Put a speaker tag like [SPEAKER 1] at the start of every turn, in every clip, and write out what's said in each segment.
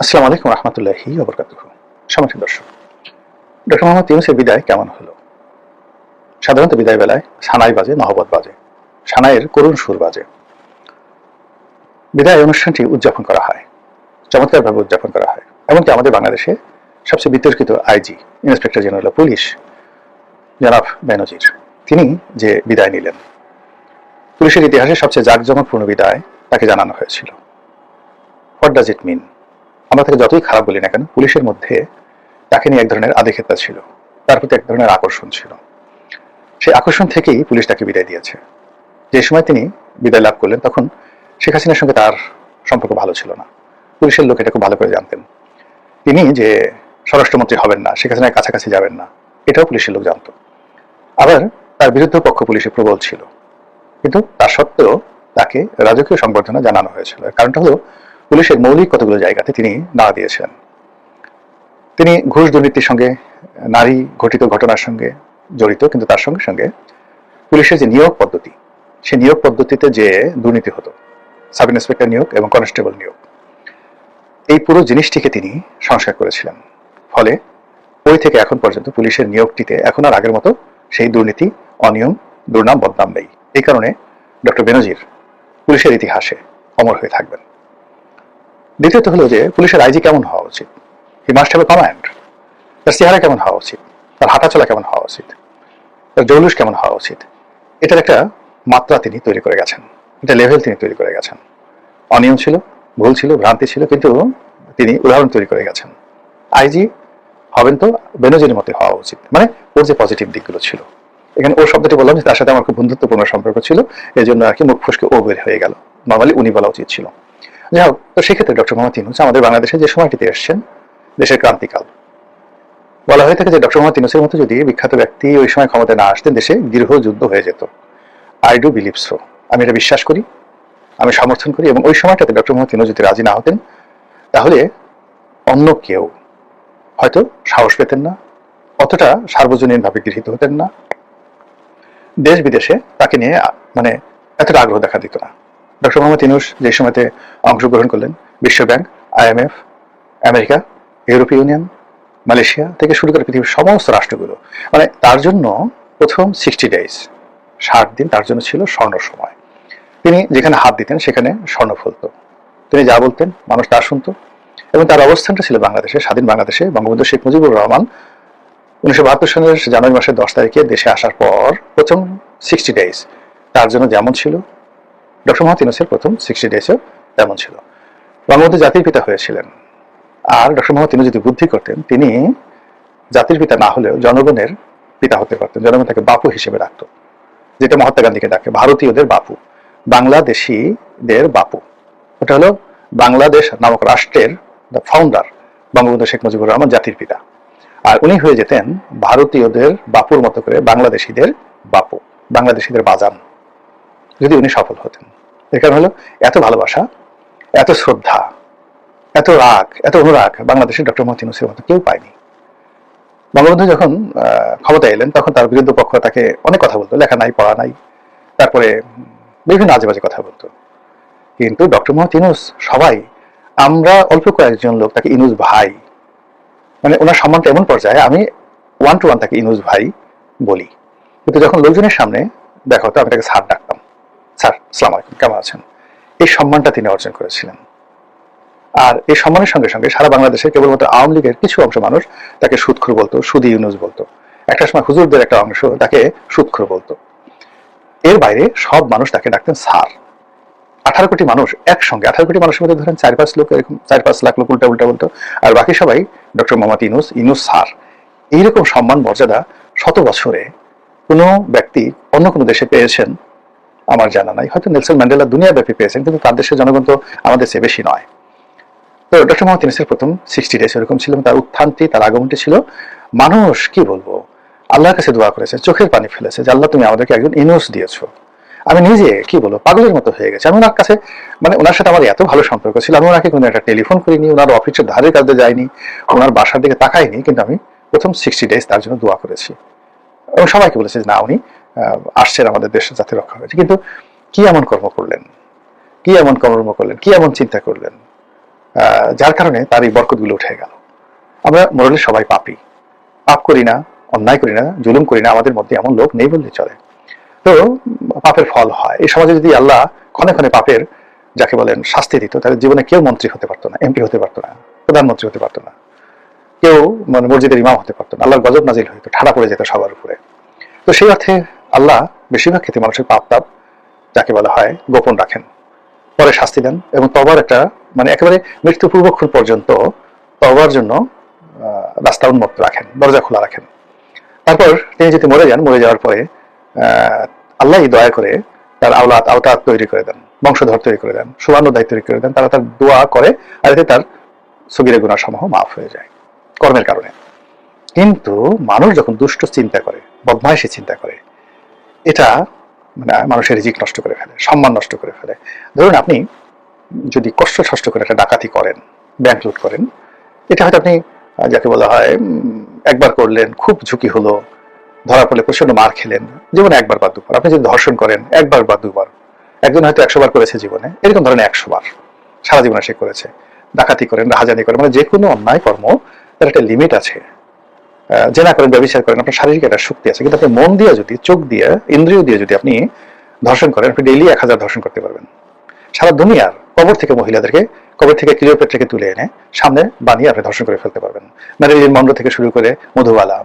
[SPEAKER 1] আসসালামু আলাইকুম রহমতুল্লাহি ওয়া বারাকাতুহু। সম্মানিত দর্শক, ডক্টর মোহাম্মদ ইউনূসের বিদায় কেমন হলো? সাধারণত বিদায় বেলায় সানাই বাজে, নহবত বাজে, সানাইয়ের করুণ সুর বাজে। বিদায় অনুষ্ঠানটি উদযাপন করা হয়, চমৎকারভাবে উদযাপন করা হয়। এমনকি আমাদের বাংলাদেশে সবচেয়ে বিতর্কিত আইজি, ইন্সপেক্টর জেনারেল পুলিশ জনাব বেনজির, তিনি যে বিদায় নিলেন, পুলিশের ইতিহাসে সবচেয়ে জাঁকজমকপূর্ণ বিদায় তাকে জানানো হয়েছিল। হোয়াট ডাজ ইট মিন? আমরা তাকে যতই খারাপ বলি না কেন, পুলিশের মধ্যে তাকে নিয়ে এক ধরনের আধিক্যতা ছিল, তার প্রতি এক ধরনের আকর্ষণ ছিল। সেই আকর্ষণ থেকেই পুলিশ তাকে বিদায় দিয়েছে। যে সময় তিনি বিদায় লাভ করলেন, তখন শেখ হাসিনার সঙ্গে তার সম্পর্ক ভালো ছিল না। পুলিশের লোক এটা খুব ভালো করে জানতেন। তিনি যে স্বরাষ্ট্রমন্ত্রী হবেন না, শেখ হাসিনার কাছাকাছি যাবেন না, এটাও পুলিশের লোক জানত। আবার তার বিরুদ্ধ পক্ষ পুলিশে প্রবল ছিল, কিন্তু তা সত্ত্বেও তাকে রাজকীয় সংবর্ধনা জানানো হয়েছিল। কারণটা হলো, পুলিশের মৌলিক কতগুলো জায়গাতে তিনি নাড়া দিয়েছিলেন। তিনি ঘুষ দুর্নীতির সঙ্গে, নারী ঘটিত ঘটনার সঙ্গে জড়িত, কিন্তু তার সঙ্গে সঙ্গে পুলিশের যে নিয়োগ পদ্ধতি, সেই নিয়োগ পদ্ধতিতে যে দুর্নীতি হতো, সাব ইন্সপেক্টর নিয়োগ এবং কনস্টেবল নিয়োগ, এই পুরো জিনিসটিকে তিনি সংস্কার করেছিলেন। ফলে ওই থেকে এখন পর্যন্ত পুলিশের নিয়োগটিতে এখন আর আগের মতো সেই দুর্নীতি, অনিয়ম, দুর্নাম, বদনাম নেই। এই কারণে ডক্টর বেনজির পুলিশের ইতিহাসে অমর হয়ে থাকবেন। দ্বিতীয়ত হলো যে, পুলিশের আইজি কেমন হওয়া উচিত? He must have a command. তার চেহারা কেমন হওয়া উচিত, তার হাঁটাচলা কেমন হওয়া উচিত, তার জৌলুস কেমন হওয়া উচিত, এটার একটা মাত্রা তিনি তৈরি করে গেছেন, এটা লেভেল তিনি তৈরি করে গেছেন। অনিয়ম ছিল, ভুল ছিল, ভ্রান্তি ছিল, কিন্তু তিনি উদাহরণ তৈরি করে গেছেন। আইজি হবেন তো বেনজিরের মতো হওয়া উচিত, মানে ওর যে পজিটিভ দিকগুলো ছিল। এখানে ও শব্দটি বললাম যে তার সাথে আমার খুব বন্ধুত্বপূর্ণ সম্পর্ক ছিল, এই জন্য আর কি মুখ ফসকে ও বের হয়ে গেল, নর্মালি উনি বলা উচিত ছিল। যাই হোক, তো সেক্ষেত্রে ডক্টর মোহাম্মদ ইউনূস আমাদের বাংলাদেশে যে সময়টিতে এসছেন, দেশের ক্রান্তিকাল, বলা হয়ে থাকে যে ডক্টর মোহাম্মদ ইউনূসের মতো যদি বিখ্যাত ব্যক্তি ওই সময় ক্ষমতায় না আসতেন, দেশে গৃহযুদ্ধ হয়ে যেত। আই ডু বিলিভ সো, আমি এটা বিশ্বাস করি, আমি সমর্থন করি। এবং ওই সময়টাতে ডক্টর মোহাম্মদ ইউনূস যদি রাজি না হতেন, তাহলে অন্য কেউ হয়তো সাহস পেতেন না, অতটা সার্বজনীনভাবে গৃহীত হতেন না, দেশ বিদেশে তাকে নিয়ে মানে এতটা আগ্রহ দেখা দিত না। ডক্টর মোহাম্মদ ইউনূস যে সময়তে অংশগ্রহণ করলেন, বিশ্বব্যাংক, IMF, আমেরিকা, ইউরোপীয় ইউনিয়ন, মালয়েশিয়া থেকে শুরু করে পৃথিবীর সমস্ত রাষ্ট্রগুলো, মানে তার জন্য প্রথম 60 days, 60 দিন তার জন্য ছিল স্বর্ণ সময়। তিনি যেখানে হাত দিতেন সেখানে স্বর্ণ ফলত। তিনি যা বলতেন মানুষ তা শুনত। এবং তার অবস্থানটা ছিল বাংলাদেশে, স্বাধীন বাংলাদেশে। বঙ্গবন্ধু শেখ মুজিবুর রহমান 1972 সালের জানুয়ারি মাসের 10 তারিখে দেশে আসার পর প্রথম 60 days তার জন্য যেমন ছিল, ডক্টর মোহাম্মদ ইউনূসের প্রথম 60 daysও তেমন ছিল। বঙ্গবন্ধু জাতির পিতা হয়েছিলেন, আর ডক্টর মোহাম্মদ ইউনূস যদি বুদ্ধি করতেন, তিনি জাতির পিতা না হলেও জনগণের পিতা হতে পারতেন। জনগণ তাকে বাপু হিসেবে ডাকত, যেটা মহাত্মা গান্ধীকে ডাকে ভারতীয়দের বাপু, বাংলাদেশিদের বাপু। ওটা হলো বাংলাদেশ নামক রাষ্ট্রের ফাউন্ডার বঙ্গবন্ধু শেখ মুজিবুর রহমান, জাতির পিতা। আর উনি হয়ে যেতেন ভারতীয়দের বাপুর মতো করে বাংলাদেশিদের বাপু, বাংলাদেশিদের বাজান, যদি উনি সফল হতেন। এর কারণ হলো এত ভালোবাসা, এত শ্রদ্ধা, এত রাগ, এত অনুরাগ বাংলাদেশের ডক্টর মোহাম্মদ ইউনূসের মতো কেউ পায়নি। বঙ্গবন্ধু যখন ক্ষমতায় এলেন, তখন তার বিরুদ্ধ পক্ষ তাকে অনেক কথা বলতো, লেখা নাই, পড়া নাই, তারপরে বিভিন্ন আজে বাজে কথা বলতো। কিন্তু ডক্টর মোহাম্মদ ইউনূস, সবাই, আমরা অল্প কয়েকজন লোক তাকে ইউনূস ভাই, মানে ওনার সম্মানটা এমন পর্যায়ে আমি 1 to 1 তাকে ইউনূস ভাই বলি। কিন্তু যখন লোকজনের সামনে দেখা হতো, আমি তাকে স্যার ডাকতাম, স্যার আসসালামু আলাইকুম, কেমন আছেন। এই সম্মানটা তিনি অর্জন করেছিলেন। আর এই সম্মানের সঙ্গে সঙ্গে সারা বাংলাদেশে কেবলমাত্র আওয়ামী লীগের কিছু অংশ মানুষ তাকে সুদখোর বলতো, সুদী ইউনূস বলতো। একটা সময় হুজুরদের একটা অংশ তাকে সুদখোর বলতো। এর বাইরে সব মানুষ তাকে ডাকতেন স্যার। 18 কোটি মানুষ একসঙ্গে, 18 কোটি মানুষের মধ্যে ধরেন 4-5 লোক, এরকম 4-5 লাখ লোক উল্টা উল্টা বলতো, আর বাকি সবাই ডক্টর মোহাম্মদ ইউনূস, ইউনূস স্যার। এইরকম সম্মান মর্যাদা শত বছরে কোনো ব্যক্তি অন্য কোনো দেশে পেয়েছেন আমার জানা নাই। হয়তো নেলসন ম্যান্ডেলা দুনিয়াব্যাপী পেয়েছেন, কিন্তু তার দেশের জনগণ তো আমাদের চেয়ে বেশি নয়। তো ডক্টর মোহাম্মদ ইউনূসের প্রথম 60 days এরকম ছিল। তার উত্থানটি, তার আগমনটি ছিল, মানুষ কি বলবো, আল্লাহর কাছে দোয়া করেছে, চোখের পানি ফেলেছে যে আল্লাহ তুমি আমাদেরকে একজন ইউনূস দিয়েছো। আমি নিজে কি বলবো, পাগলের মতো হয়ে গেছে। আমি ওনার কাছে, মানে ওনার সাথে আমার এত ভালো সম্পর্ক ছিল, আমি ওনাকে কোনো একটা টেলিফোন করিনি, ওনার অফিসের ধারে কাছে যাইনি, ওনার বাসার দিকে তাকাইনি, কিন্তু আমি প্রথম 60 days তার জন্য দোয়া করেছি। এবং সবাইকে বলেছে যে না, উনি আসছেন আমাদের দেশে যাতে রক্ষা হয়েছে। কিন্তু কি এমন কর্ম করলেন, কি এমন কর্ম করলেন, কি এমন চিন্তা করলেন, যার কারণে তার এই বরকতগুলো উঠে গেল। আমরা মোরালি সবাই পাপী, পাপ করি না, অন্যায় করি না, জুলুম করি না, আমাদের মধ্যে এমন লোক নেই বললে চলে। তো পাপের ফল হয়। এই সমাজে যদি আল্লাহ ক্ষণে ক্ষণে পাপের যাকে বলেন শাস্তি দিত, তাহলে জীবনে কেউ মন্ত্রী হতে পারতো না, এমপি হতে পারতো না, প্রধানমন্ত্রী হতে পারতো না, কেউ মানে মসজিদের ইমাম হতে পারতো না। আল্লাহর গজব নাজিল হইতো, ঠাড়া পড়ে যেত সবার উপরে। তো সেই অর্থে আল্লাহ বেশিরভাগ ক্ষেত্রে মানুষের পাপ তাপ যাকে বলা হয় গোপন রাখেন, পরে শাস্তি দেন এবং তবার একটা মানে একেবারে মৃত্যু পূর্বক্ষণ পর্যন্ত তবার জন্য রাস্তা উন্মুক্ত রাখেন, দরজা খোলা রাখেন। তারপর তিনি যদি মরে যান, মরে যাওয়ার পরে আল্লাহ দয়া করে তার আওতাত তৈরি করে দেন, বংশধর তৈরি করে দেন, সুবর্ণদায়ী তৈরি করে দেন। তারা তার দোয়া করে আর এতে তার সগীরা গুনাহ সমূহ মাফ হয়ে যায় কর্মের কারণে। কিন্তু মানুষ যখন দুষ্ট চিন্তা করে, বদমাইশি চিন্তা করে, এটা মানে মানুষের রিজিক নষ্ট করে ফেলে, সম্মান নষ্ট করে ফেলে। ধরুন আপনি যদি কষ্ট সষ্ট করে একটা ডাকাতি করেন, ব্যাংক লুট করেন, এটা হয়তো আপনি যাকে বলা হয় একবার করলেন, খুব ঝুঁকি হলো, ধরা পড়লে প্রচন্ড মার খেলেন, জীবনে একবার বা দুবার। আপনি যদি ধর্ষণ করেন একবার বা দুবার, একজন হয়তো 100 বার করেছে জীবনে, এরকম ধরনের 100 বার সারা জীবনে সে করেছে। ডাকাতি করেন, রাহাজানি করেন, মানে যে কোনো অন্যায় কর্ম তার একটা লিমিট আছে। জেনা করেন, ব্যবচার করেন, আপনার শারীরিক একটা শক্তি আছে, কিন্তু আপনি মন দিয়ে যদি, চোখ দিয়ে, ইন্দ্রিয় দিয়ে যদি আপনি ধর্ষণ করেন, আপনি ডেইলি 1000 ধর্ষণ করতে পারবেন। সারা দুনিয়ার কবর থেকে মহিলাদেরকে, কবর থেকে ক্লিওপেট্রাকে তুলে এনে সামনে বানিয়ে আপনি ধর্ষণ করে ফেলতে পারবেন। ম্যারিলিন মনরো থেকে শুরু করে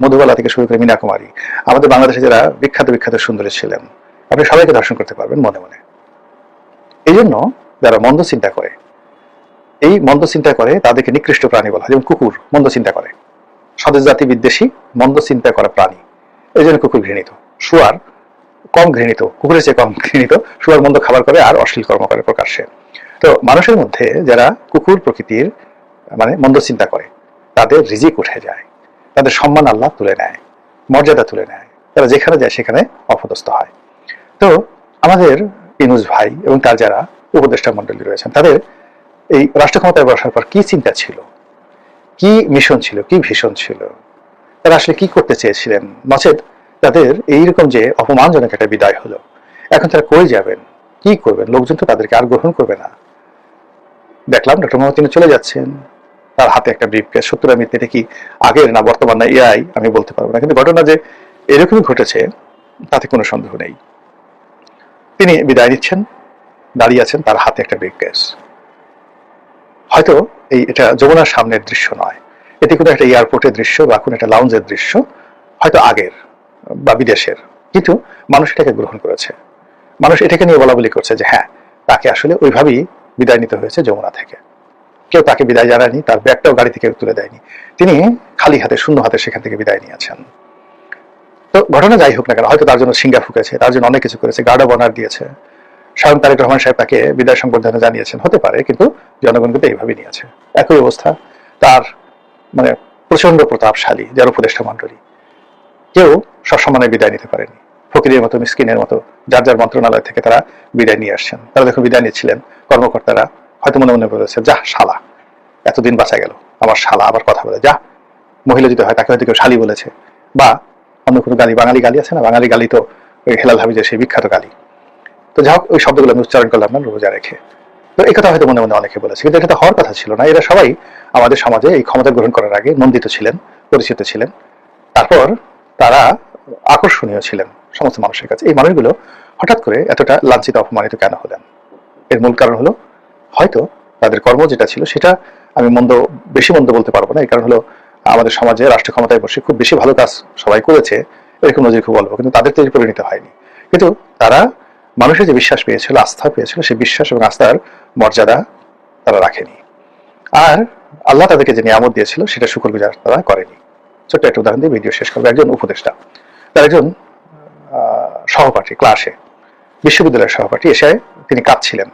[SPEAKER 1] মধুবালা থেকে শুরু করে মীনা কুমারী, আমাদের বাংলাদেশে যারা বিখ্যাত বিখ্যাত সুন্দরী ছিলেন, আপনি সবাইকে ধর্ষণ করতে পারবেন মনে মনে। এই জন্য যারা মন্দ চিন্তা করে, এই মন্দ চিন্তা করে তাদেরকে নিকৃষ্ট প্রাণী বলা হয়। যেমন কুকুর মন্দ চিন্তা করে, স্বদেশ জাতি বিদ্বেষী মন্দ চিন্তা করা প্রাণী, এই জন্য কুকুর ঘৃণিত। শুয়ার কম ঘৃণিত, কুকুরের চেয়ে কম ঘৃণিত। শুয়ার মন্দ খাবার করে আর অশ্লীল কর্ম করে প্রকাশ্যে। তো মানুষের মধ্যে যারা কুকুর প্রকৃতির মানে মন্দ চিন্তা করে, তাদের রিজিক উঠে যায়, তাদের সম্মান আল্লাহ তুলে নেয়, মর্যাদা তুলে নেয়, তারা যেখানে যায় সেখানে অপদস্থ হয়। তো আমাদের ইনুস ভাই এবং তার যারা উপদেষ্টা মন্ডলী রয়েছেন, তাদের এই রাষ্ট্র ক্ষমতায় বসার পর কি চিন্তা ছিল, কি মিশন ছিল, কি ভীষণ ছিল, তারা আসলে কি করতে চেয়েছিলেন? নচেত তাদের এইরকম যে অপমানজনক একটা বিদায় হলো, এখন তারা কই যাবেন, কি করবেন? লোকজন তো তাদেরকে আর গ্রহণ করবে না। দেখলাম ডক্টর মোহাম্মদ তিনি চলে যাচ্ছেন, তার হাতে একটা ব্রিফকেস। সত্যি আমি এটা কি আগের না বর্তমান না এআই আমি বলতে পারবো না, কিন্তু ঘটনা যে এরকমই ঘটেছে তাতে কোনো সন্দেহ নেই। তিনি বিদায় নিচ্ছেন, দাঁড়িয়ে আছেন, তার হাতে একটা ব্রিফকেস। হয়তো এটা যমুনার সামনের দৃশ্য নয়, এটি কোনো একটা এয়ারপোর্টের দৃশ্য বা কোনো একটা লাউঞ্জের দৃশ্য, হয়তো আগের বা বিদেশের, কিন্তু মানুষ এটাকে গ্রহণ করেছে। মানুষ এটাকে নিয়ে বলা বলি করছে যে হ্যাঁ, তাকে আসলে ওইভাবেই বিদায় নিতে হয়েছে যমুনা থেকে। কেউ তাকে বিদায় জানায়নি, তার ব্যাগটাও গাড়ি থেকে তুলে দেয়নি, তিনি খালি হাতে, শূন্য হাতে সেখান থেকে বিদায় নিয়েছেন। তো ঘটনা যাই হোক না কেন, হয়তো তার জন্য সিঙ্গা ফুকেছে, তার জন্য অনেক কিছু করেছে, গার্ড অব অনার দিয়েছে, স্বয়ং তারেক রহমান সাহেব তাকে বিদায় সংবর্ধনা জানিয়েছেন, হতে পারে, কিন্তু জনগণ কিন্তু এইভাবেই নিয়েছে। একই অবস্থা তার মানে প্রচন্ড প্রতাপশালী যার উপদেষ্টা মন্ডলী, কেউ সসম্মানে বিদায় নিতে পারেনি। ফকিরের মতো, মিসকিনের মতো যার যার মন্ত্রণালয় থেকে তারা বিদায় নিয়ে আসছেন। তারা যখন বিদায় নিচ্ছিলেন, কর্মকর্তারা হয়তো মনে মনে বলেছে, যা শালা, এতদিন বাঁচা গেল, আমার শালা আবার কথা বলে, যা। মহিলা যদি হয় তাকে হয়তো কেউ শালি বলেছে, বা অন্য কোনো গালি, বাঙালি গালি আছে না, বাঙালি গালি তো ওই হেলাল হাবিজের সেই বিখ্যাত গালি। তো যাই হোক, ওই শব্দগুলো আমি উচ্চারণ করলাম না রোজা রেখে। তো এই কথা হয়তো মনে মনে অনেকে বলেছে, কিন্তু এটা তো হওয়ার কথা ছিল না। এরা সবাই আমাদের সমাজে এই ক্ষমতা গ্রহণ করার আগে নন্দিত ছিলেন, পরিচিত ছিলেন, তারপর তারা আকর্ষণীয় ছিলেন সমস্ত মানুষের কাছে। এই মানুষগুলো হঠাৎ করে এতটা লাঞ্ছিত, অপমানিত কেন হলেন? এর মূল কারণ হলো হয়তো তাদের কর্ম যেটা ছিল সেটা আমি বেশি মন্দ বলতে পারবো না। এই কারণ হলো আমাদের সমাজে রাষ্ট্র ক্ষমতায় বসে খুব বেশি ভালো কাজ সবাই করেছে, এরকম নজির খুব বলবো, কিন্তু তাদের তৈরি পরিণত হয়নি। কিন্তু তারা মানুষের যে বিশ্বাস পেয়েছিল, আস্থা পেয়েছিল, সেই বিশ্বাস এবং আস্থার মর্যাদা তারা রাখেনি। আর আল্লাহ তাদেরকে যে নিয়ামত দিয়েছিল সেটা শুকরগুজার তারা করেনি। ছোট্ট একটা উদাহরণ দিয়ে ভিডিও শেষ করবো। একজন উপদেষ্টা, তার একজন সহপাঠী ক্লাসে, বিশ্ববিদ্যালয়ের সহপাঠী এসে তিনি কাঁদছিলেন,